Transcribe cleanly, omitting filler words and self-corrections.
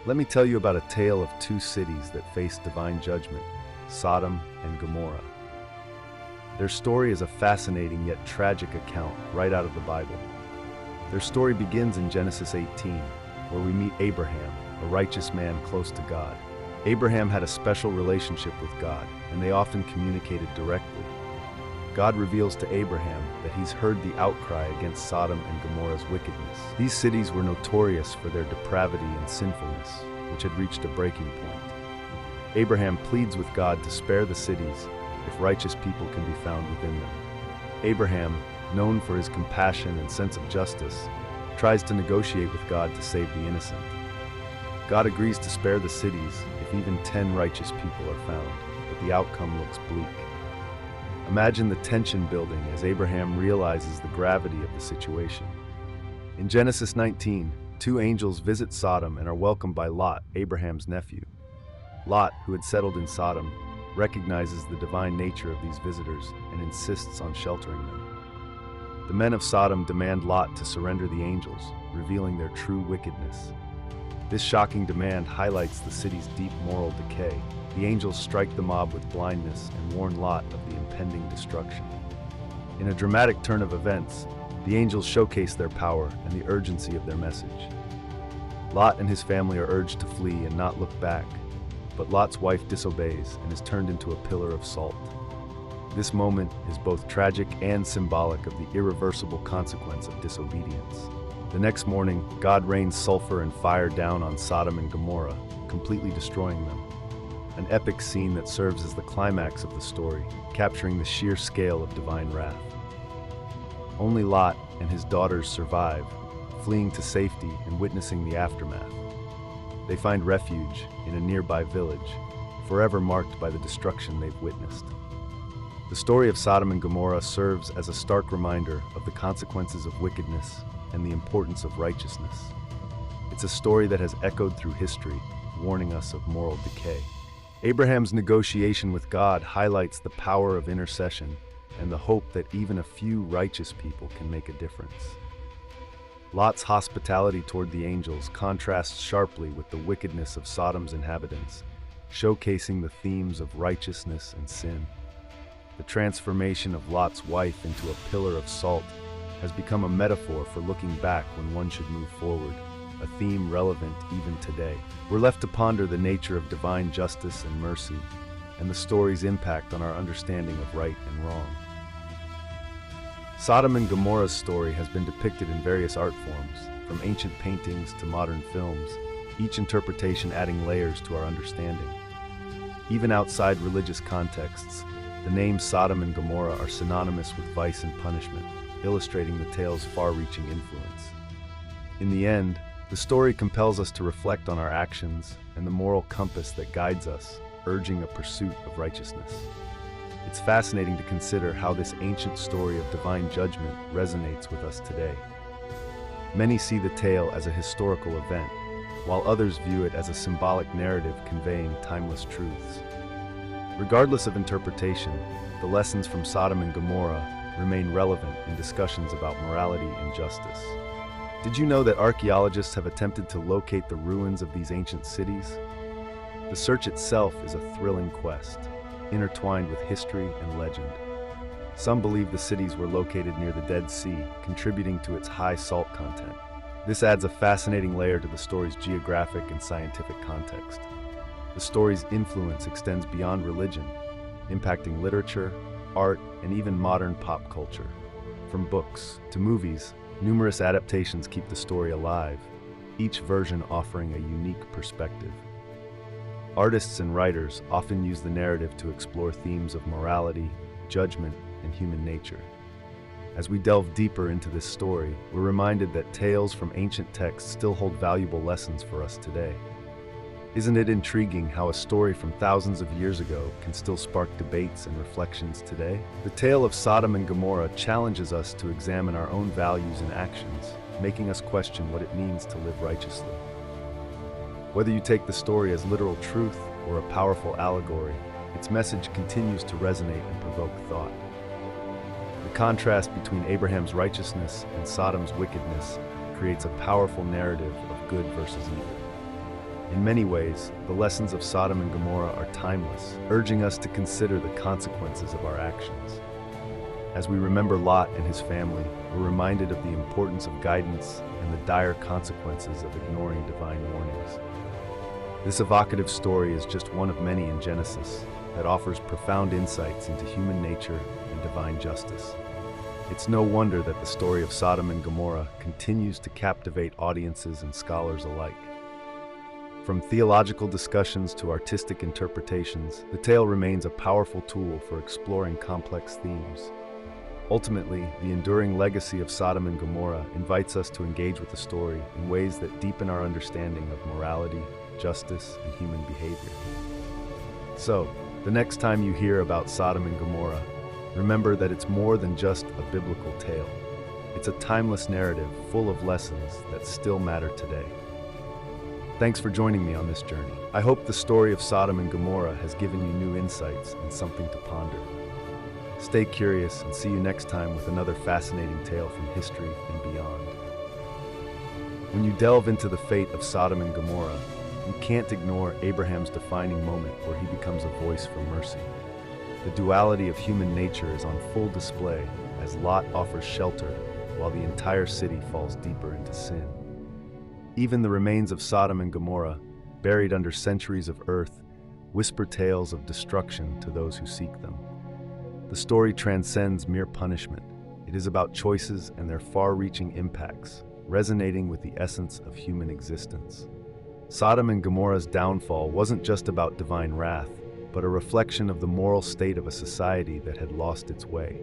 Let me tell you about a tale of two cities that faced divine judgment, Sodom and Gomorrah. Their story is a fascinating yet tragic account right out of the Bible. Their story begins in Genesis 18, where we meet Abraham, a righteous man close to God. Abraham had a special relationship with God, and they often communicated directly. God reveals to Abraham that he's heard the outcry against Sodom and Gomorrah's wickedness. These cities were notorious for their depravity and sinfulness, which had reached a breaking point. Abraham pleads with God to spare the cities if righteous people can be found within them. Abraham, known for his compassion and sense of justice, tries to negotiate with God to save the innocent. God agrees to spare the cities if even 10 righteous people are found, but the outcome looks bleak. Imagine the tension building as Abraham realizes the gravity of the situation. In Genesis 19, two angels visit Sodom and are welcomed by Lot, Abraham's nephew. Lot, who had settled in Sodom, recognizes the divine nature of these visitors and insists on sheltering them. The men of Sodom demand Lot to surrender the angels, revealing their true wickedness. This shocking demand highlights the city's deep moral decay. The angels strike the mob with blindness and warn Lot of the impending destruction. In a dramatic turn of events, the angels showcase their power and the urgency of their message. Lot and his family are urged to flee and not look back, but Lot's wife disobeys and is turned into a pillar of salt. This moment is both tragic and symbolic of the irreversible consequence of disobedience. The next morning, God rains sulfur and fire down on Sodom and Gomorrah, completely destroying them. An epic scene that serves as the climax of the story, capturing the sheer scale of divine wrath. Only Lot and his daughters survive, fleeing to safety and witnessing the aftermath. They find refuge in a nearby village, forever marked by the destruction they've witnessed. The story of Sodom and Gomorrah serves as a stark reminder of the consequences of wickedness and the importance of righteousness. It's a story that has echoed through history, warning us of moral decay. Abraham's negotiation with God highlights the power of intercession and the hope that even a few righteous people can make a difference. Lot's hospitality toward the angels contrasts sharply with the wickedness of Sodom's inhabitants, showcasing the themes of righteousness and sin. The transformation of Lot's wife into a pillar of salt has become a metaphor for looking back when one should move forward, a theme relevant even today. We're left to ponder the nature of divine justice and mercy, and the story's impact on our understanding of right and wrong. Sodom and Gomorrah's story has been depicted in various art forms, from ancient paintings to modern films, each interpretation adding layers to our understanding. Even outside religious contexts, the names Sodom and Gomorrah are synonymous with vice and punishment, illustrating the tale's far-reaching influence. In the end, the story compels us to reflect on our actions and the moral compass that guides us, urging a pursuit of righteousness. It's fascinating to consider how this ancient story of divine judgment resonates with us today. Many see the tale as a historical event, while others view it as a symbolic narrative conveying timeless truths. Regardless of interpretation, the lessons from Sodom and Gomorrah remain relevant in discussions about morality and justice. Did you know that archaeologists have attempted to locate the ruins of these ancient cities? The search itself is a thrilling quest, intertwined with history and legend. Some believe the cities were located near the Dead Sea, contributing to its high salt content. This adds a fascinating layer to the story's geographic and scientific context. The story's influence extends beyond religion, impacting literature, art, and even modern pop culture. From books to movies, numerous adaptations keep the story alive, each version offering a unique perspective. Artists and writers often use the narrative to explore themes of morality, judgment, and human nature. As we delve deeper into this story, we're reminded that tales from ancient texts still hold valuable lessons for us today. Isn't it intriguing how a story from thousands of years ago can still spark debates and reflections today? The tale of Sodom and Gomorrah challenges us to examine our own values and actions, making us question what it means to live righteously. Whether you take the story as literal truth or a powerful allegory, its message continues to resonate and provoke thought. The contrast between Abraham's righteousness and Sodom's wickedness creates a powerful narrative of good versus evil. In many ways, the lessons of Sodom and Gomorrah are timeless, urging us to consider the consequences of our actions. As we remember Lot and his family, we're reminded of the importance of guidance and the dire consequences of ignoring divine warnings. This evocative story is just one of many in Genesis that offers profound insights into human nature and divine justice. It's no wonder that the story of Sodom and Gomorrah continues to captivate audiences and scholars alike. From theological discussions to artistic interpretations, the tale remains a powerful tool for exploring complex themes. Ultimately, the enduring legacy of Sodom and Gomorrah invites us to engage with the story in ways that deepen our understanding of morality, justice, and human behavior. So, the next time you hear about Sodom and Gomorrah, remember that it's more than just a biblical tale. It's a timeless narrative full of lessons that still matter today. Thanks for joining me on this journey. I hope the story of Sodom and Gomorrah has given you new insights and something to ponder. Stay curious and see you next time with another fascinating tale from history and beyond. When you delve into the fate of Sodom and Gomorrah, you can't ignore Abraham's defining moment where he becomes a voice for mercy. The duality of human nature is on full display as Lot offers shelter while the entire city falls deeper into sin. Even the remains of Sodom and Gomorrah, buried under centuries of earth, whisper tales of destruction to those who seek them. The story transcends mere punishment. It is about choices and their far-reaching impacts, resonating with the essence of human existence. Sodom and Gomorrah's downfall wasn't just about divine wrath, but a reflection of the moral state of a society that had lost its way.